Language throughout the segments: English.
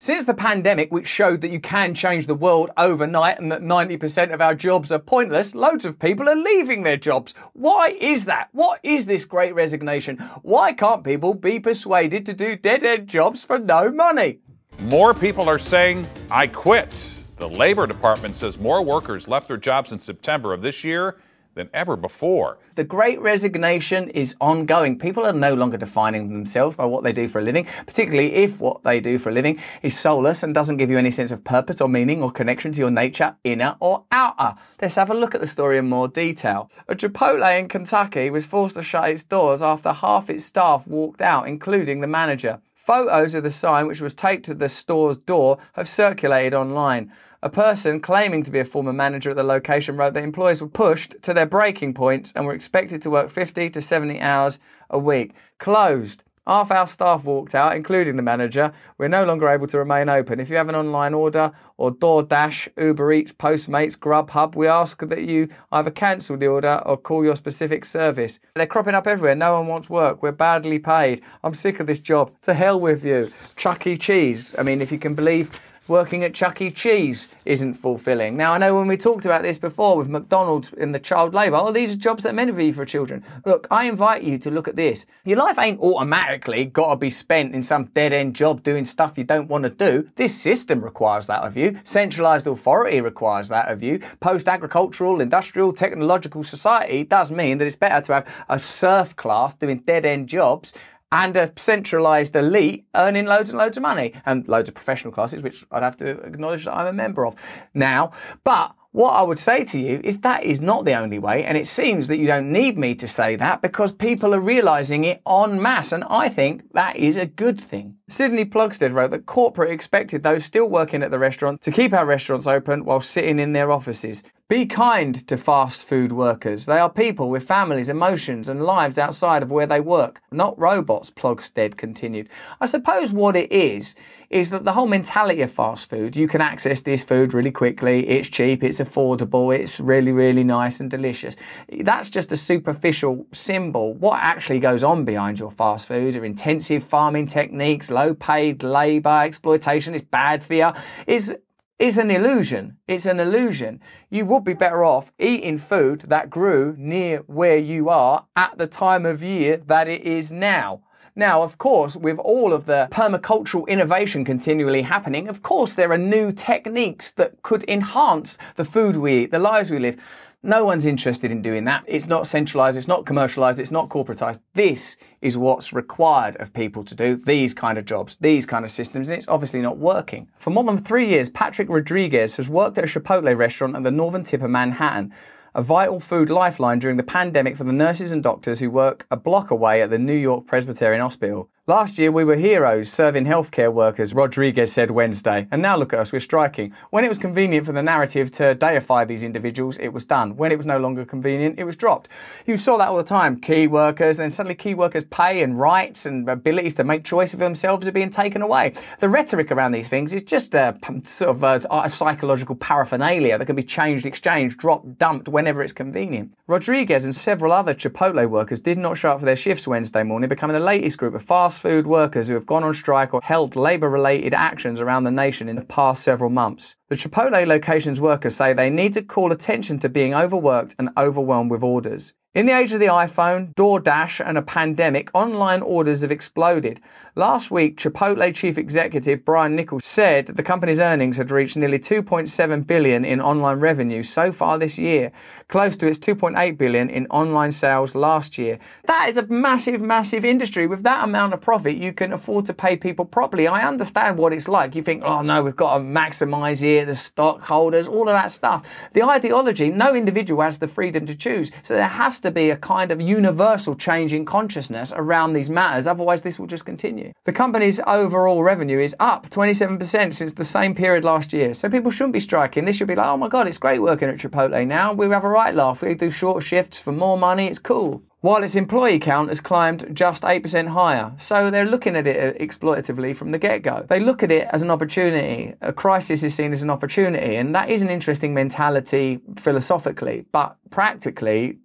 Since the pandemic, which showed that you can change the world overnight and that 90% of our jobs are pointless, loads of people are leaving their jobs. Why is that? What is this great resignation? Why can't people be persuaded to do dead-end jobs for no money? More people are saying, I quit. The Labor Department says more workers left their jobs in September of this year than ever before. The great resignation is ongoing. People are no longer defining themselves by what they do for a living, particularly if what they do for a living is soulless and doesn't give you any sense of purpose or meaning or connection to your nature, inner or outer. Let's have a look at the story in more detail. A Chipotle in Kentucky was forced to shut its doors after half its staff walked out, including the manager. Photos of the sign, which was taped to the store's door, have circulated online. A person claiming to be a former manager at the location wrote that employees were pushed to their breaking points and were expected to work 50 to 70 hours a week. Closed. Half our staff walked out, including the manager. We're no longer able to remain open. If you have an online order or DoorDash, Uber Eats, Postmates, Grubhub, we ask that you either cancel the order or call your specific service. They're cropping up everywhere. No one wants work. We're badly paid. I'm sick of this job. To hell with you. Chuck E. Cheese. I mean, if you can believe working at Chuck E. Cheese isn't fulfilling. Now, I know when we talked about this before with McDonald's in the child labour, oh, these are jobs that are meant to be for children. Look, I invite you to look at this. Your life ain't automatically got to be spent in some dead-end job doing stuff you don't want to do. This system requires that of you. Centralised authority requires that of you. Post-agricultural, industrial, technological society does mean that it's better to have a serf class doing dead-end jobs and a centralised elite earning loads and loads of money, and loads of professional classes, which I'd have to acknowledge that I'm a member of now. But what I would say to you is that is not the only way, and it seems that you don't need me to say that because people are realising it en masse, and I think that is a good thing. Sydney Plugstead wrote that corporate expected those still working at the restaurant to keep our restaurants open while sitting in their offices. Be kind to fast food workers. They are people with families, emotions and lives outside of where they work, not robots, Plugstead continued. I suppose what it is that the whole mentality of fast food, you can access this food really quickly, it's cheap, it's affordable, it's really, really nice and delicious. That's just a superficial symbol. What actually goes on behind your fast food are intensive farming techniques, low-paid labour, exploitation, it's bad for you, is an illusion. It's an illusion. You would be better off eating food that grew near where you are at the time of year that it is now. Now, of course, with all of the permacultural innovation continually happening, of course, there are new techniques that could enhance the food we eat, the lives we live. No one's interested in doing that. It's not centralised, it's not commercialised, it's not corporatised. This is what's required of people to do these kind of jobs, these kind of systems, and it's obviously not working. For more than 3 years, Patrick Rodriguez has worked at a Chipotle restaurant at the northern tip of Manhattan, a vital food lifeline during the pandemic for the nurses and doctors who work a block away at the New York Presbyterian Hospital. Last year, we were heroes serving healthcare workers, Rodriguez said Wednesday. And now look at us, we're striking. When it was convenient for the narrative to deify these individuals, it was done. When it was no longer convenient, it was dropped. You saw that all the time. Key workers, and then suddenly key workers' pay and rights and abilities to make choice of themselves are being taken away. The rhetoric around these things is just a sort of a psychological paraphernalia that can be changed, exchanged, dropped, dumped whenever it's convenient. Rodriguez and several other Chipotle workers did not show up for their shifts Wednesday morning, becoming the latest group of fast food workers who have gone on strike or held labour-related actions around the nation in the past several months. The Chipotle location's workers say they need to call attention to being overworked and overwhelmed with orders. In the age of the iPhone, DoorDash and a pandemic, online orders have exploded. Last week, Chipotle chief executive Brian Nichols said the company's earnings had reached nearly $2.7 billion in online revenue so far this year, close to its $2.8 billion in online sales last year. That is a massive, massive industry. With that amount of profit, you can afford to pay people properly. I understand what it's like. You think, oh no, we've got to maximise here, the stockholders, all of that stuff. The ideology, no individual has the freedom to choose. So there has to be a kind of universal change in consciousness around these matters, otherwise this will just continue. The company's overall revenue is up 27% since the same period last year, so people shouldn't be striking. This should be like, oh my god, it's great working at Chipotle now, we have a right laugh, we do short shifts for more money, it's cool. While its employee count has climbed just 8% higher. So they're looking at it exploitatively from the get-go. They look at it as an opportunity. A crisis is seen as an opportunity, and that is an interesting mentality philosophically, but practically,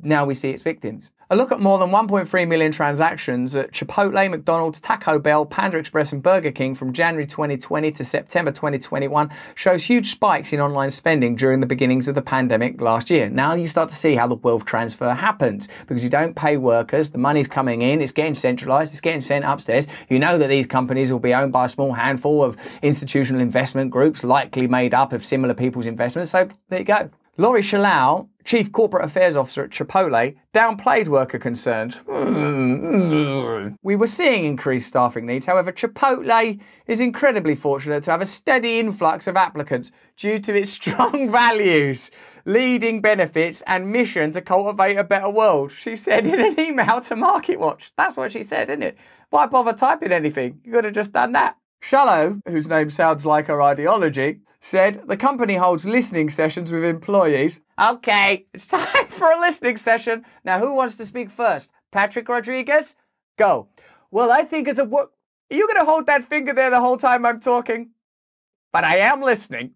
now we see its victims. A look at more than 1.3 million transactions at Chipotle, McDonald's, Taco Bell, Panda Express and Burger King from January 2020 to September 2021 shows huge spikes in online spending during the beginnings of the pandemic last year. Now you start to see how the wealth transfer happens because you don't pay workers, the money's coming in, it's getting centralized, it's getting sent upstairs. You know that these companies will be owned by a small handful of institutional investment groups likely made up of similar people's investments. So there you go. Laurie Shalal, Chief Corporate Affairs Officer at Chipotle, downplayed worker concerns. We were seeing increased staffing needs. However, Chipotle is incredibly fortunate to have a steady influx of applicants due to its strong values, leading benefits and mission to cultivate a better world, she said in an email to MarketWatch. That's what she said, isn't it? Why bother typing anything? You could have just done that. Shallow, whose name sounds like her ideology, said the company holds listening sessions with employees. Okay, it's time for a listening session. Now, who wants to speak first? Patrick Rodriguez? Go. Well, I think it's a work. Are you going to hold that finger there the whole time I'm talking? But I am listening.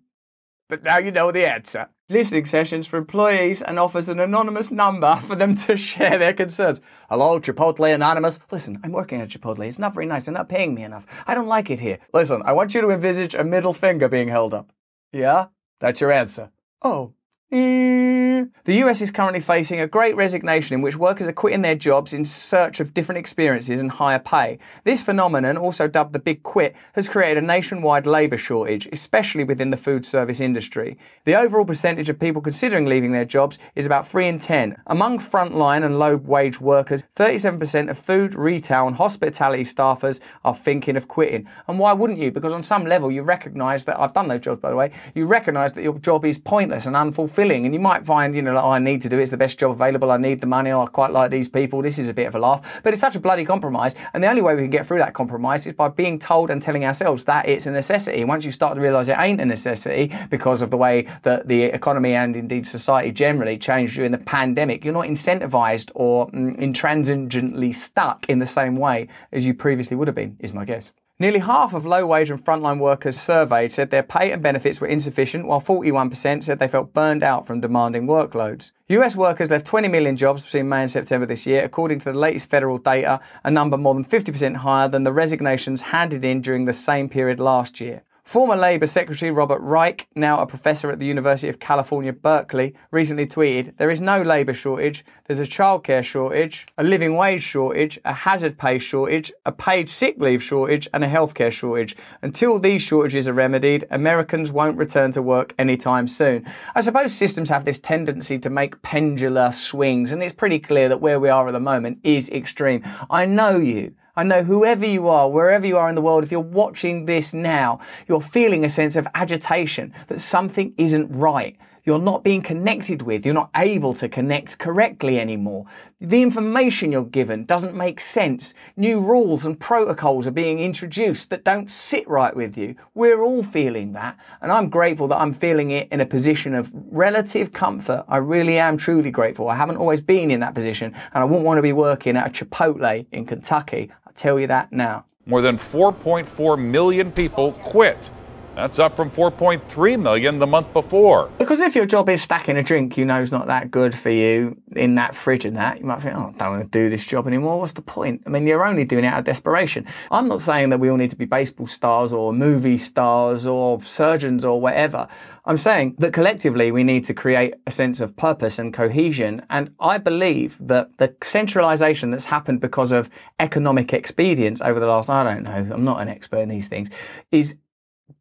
But now you know the answer. Listening sessions for employees and offers an anonymous number for them to share their concerns. Hello, Chipotle Anonymous. Listen, I'm working at Chipotle. It's not very nice. They're not paying me enough. I don't like it here. Listen, I want you to envisage a middle finger being held up. Yeah? That's your answer. Oh. The US is currently facing a great resignation in which workers are quitting their jobs in search of different experiences and higher pay. This phenomenon, also dubbed the Big Quit, has created a nationwide labour shortage, especially within the food service industry. The overall percentage of people considering leaving their jobs is about 3 in 10. Among frontline and low-wage workers, 37% of food, retail and hospitality staffers are thinking of quitting. And why wouldn't you? Because on some level you recognise that, I've done those jobs by the way, you recognise that your job is pointless and unfulfilling. And you might find, like, oh, I need to do it. It's the best job available. I need the money. Oh, I quite like these people. This is a bit of a laugh. But it's such a bloody compromise. And the only way we can get through that compromise is by being told and telling ourselves that it's a necessity. And once you start to realise it ain't a necessity because of the way that the economy and indeed society generally changed during the pandemic, you're not incentivised or intransigently stuck in the same way as you previously would have been, is my guess. Nearly half of low-wage and frontline workers surveyed said their pay and benefits were insufficient, while 41% said they felt burned out from demanding workloads. US workers left 20 million jobs between May and September this year, according to the latest federal data, a number more than 50% higher than the resignations handed in during the same period last year. Former Labour Secretary Robert Reich, now a professor at the University of California, Berkeley, recently tweeted, "There is no labour shortage, there's a childcare shortage, a living wage shortage, a hazard pay shortage, a paid sick leave shortage and a healthcare shortage. Until these shortages are remedied, Americans won't return to work anytime soon." I suppose systems have this tendency to make pendular swings, and it's pretty clear that where we are at the moment is extreme. I know you. I know whoever you are, wherever you are in the world, if you're watching this now, you're feeling a sense of agitation that something isn't right. You're not being connected with. You're not able to connect correctly anymore. The information you're given doesn't make sense. New rules and protocols are being introduced that don't sit right with you. We're all feeling that. And I'm grateful that I'm feeling it in a position of relative comfort. I really am truly grateful. I haven't always been in that position, and I wouldn't want to be working at a Chipotle in Kentucky. I'll tell you that now. More than 4.4 million people quit. That's up from 4.3 million the month before. Because if your job is stacking a drink you know is not that good for you in that fridge and that, you might think, oh, I don't want to do this job anymore. What's the point? I mean, you're only doing it out of desperation. I'm not saying that we all need to be baseball stars or movie stars or surgeons or whatever. I'm saying that collectively we need to create a sense of purpose and cohesion. And I believe that the centralisation that's happened because of economic expedience over the last, I don't know, I'm not an expert in these things, is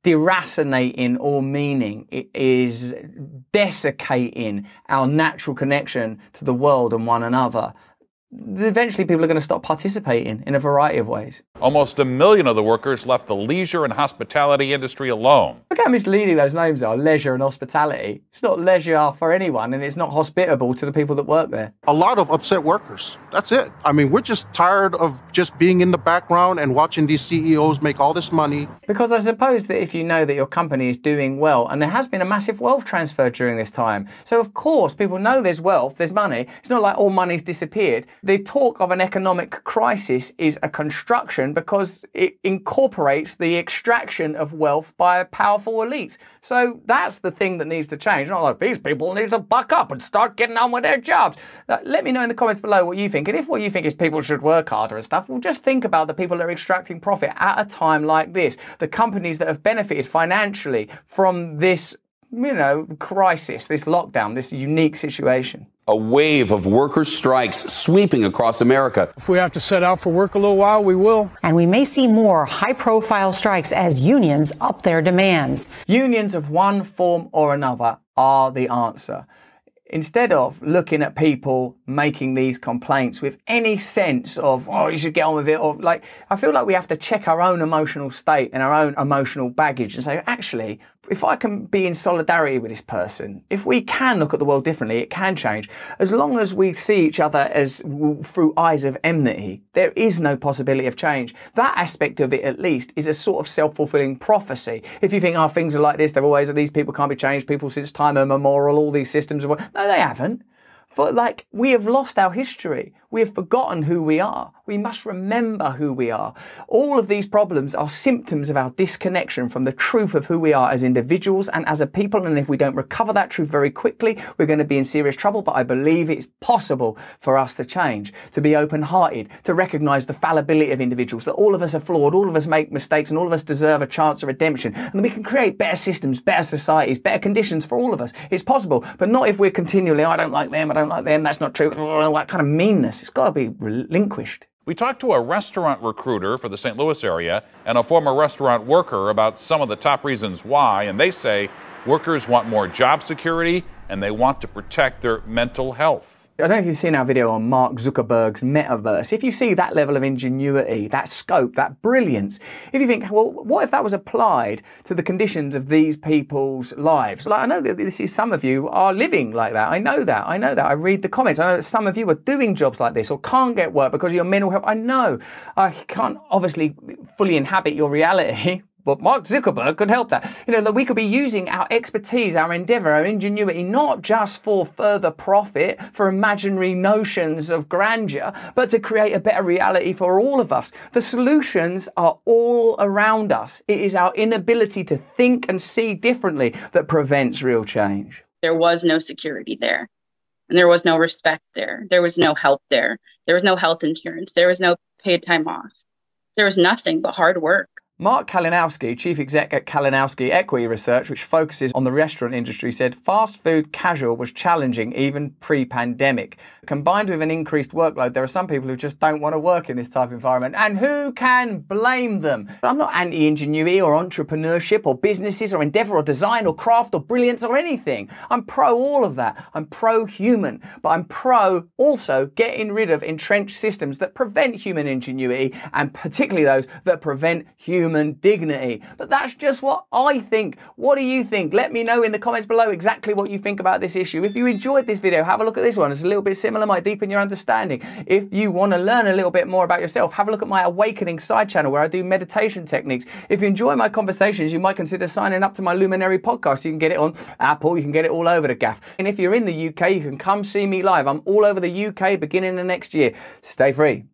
deracinating all meaning. It is desiccating our natural connection to the world and one another. Eventually people are going to stop participating in a variety of ways. Almost 1 million of the workers left the leisure and hospitality industry alone. Look how misleading those names are, leisure and hospitality. It's not leisure for anyone, and it's not hospitable to the people that work there. A lot of upset workers. That's it. I mean, we're just tired of just being in the background and watching these CEOs make all this money. Because I suppose that if you know that your company is doing well, and there has been a massive wealth transfer during this time, so of course people know there's wealth, there's money. It's not like all money's disappeared. The talk of an economic crisis is a construction religion because it incorporates the extraction of wealth by powerful elites. So that's the thing that needs to change. Not like these people need to buck up and start getting on with their jobs. Let me know in the comments below what you think. And if what you think is people should work harder and stuff, well, just think about the people that are extracting profit at a time like this. The companies that have benefited financially from this, crisis, this lockdown, this unique situation. A wave of workers' strikes sweeping across America. If we have to set out for work a little while, we will. And we may see more high-profile strikes as unions up their demands. Unions of one form or another are the answer. Instead of looking at people making these complaints with any sense of, oh, you should get on with it, or I feel like we have to check our own emotional state and our own emotional baggage and say, actually, if I can be in solidarity with this person, if we can look at the world differently, it can change. As long as we see each other as through eyes of enmity, there is no possibility of change. That aspect of it, at least, is a sort of self-fulfilling prophecy. If you think, oh, things are like this, they're always, these people can't be changed, people since time immemorial, all these systems of, no, they haven't. We have lost our history. We have forgotten who we are. We must remember who we are. All of these problems are symptoms of our disconnection from the truth of who we are as individuals and as a people. And if we don't recover that truth very quickly, we're going to be in serious trouble. But I believe it's possible for us to change, to be open-hearted, to recognize the fallibility of individuals, that all of us are flawed, all of us make mistakes, and all of us deserve a chance of redemption. And we can create better systems, better societies, better conditions for all of us. It's possible, but not if we're continually, I don't like them, I don't like them, that's not true, that kind of meanness. It's got to be relinquished. We talked to a restaurant recruiter for the St. Louis area and a former restaurant worker about some of the top reasons why, and they say workers want more job security and they want to protect their mental health. I don't know if you've seen our video on Mark Zuckerberg's metaverse. If you see that level of ingenuity, that scope, that brilliance, if you think, well, what if that was applied to the conditions of these people's lives? I know that some of you are living like that. I know that. I read the comments. I know that some of you are doing jobs like this or can't get work because of your mental health. I know. I can't obviously fully inhabit your reality. But Mark Zuckerberg could help that. That we could be using our expertise, our endeavor, our ingenuity, not just for further profit, for imaginary notions of grandeur, but to create a better reality for all of us. The solutions are all around us. It is our inability to think and see differently that prevents real change. There was no security there. And there was no respect there. There was no help there. There was no health insurance. There was no paid time off. There was nothing but hard work. Mark Kalinowski, chief exec at Kalinowski Equity Research, which focuses on the restaurant industry, said fast food casual was challenging even pre-pandemic. Combined with an increased workload, there are some people who just don't want to work in this type of environment. And who can blame them? I'm not anti-ingenuity or entrepreneurship or businesses or endeavor or design or craft or brilliance or anything. I'm pro all of that. I'm pro-human. But I'm pro also getting rid of entrenched systems that prevent human ingenuity and particularly those that prevent human dignity. But that's just what I think. What do you think? Let me know in the comments below exactly what you think about this issue. If you enjoyed this video, have a look at this one. It's a little bit similar, might deepen your understanding. If you want to learn a little bit more about yourself, have a look at my Awakening side channel where I do meditation techniques. If you enjoy my conversations, you might consider signing up to my Luminary podcast. You can get it on Apple, you can get it all over the gaff. And if you're in the UK, you can come see me live. I'm all over the UK beginning of next year. Stay free.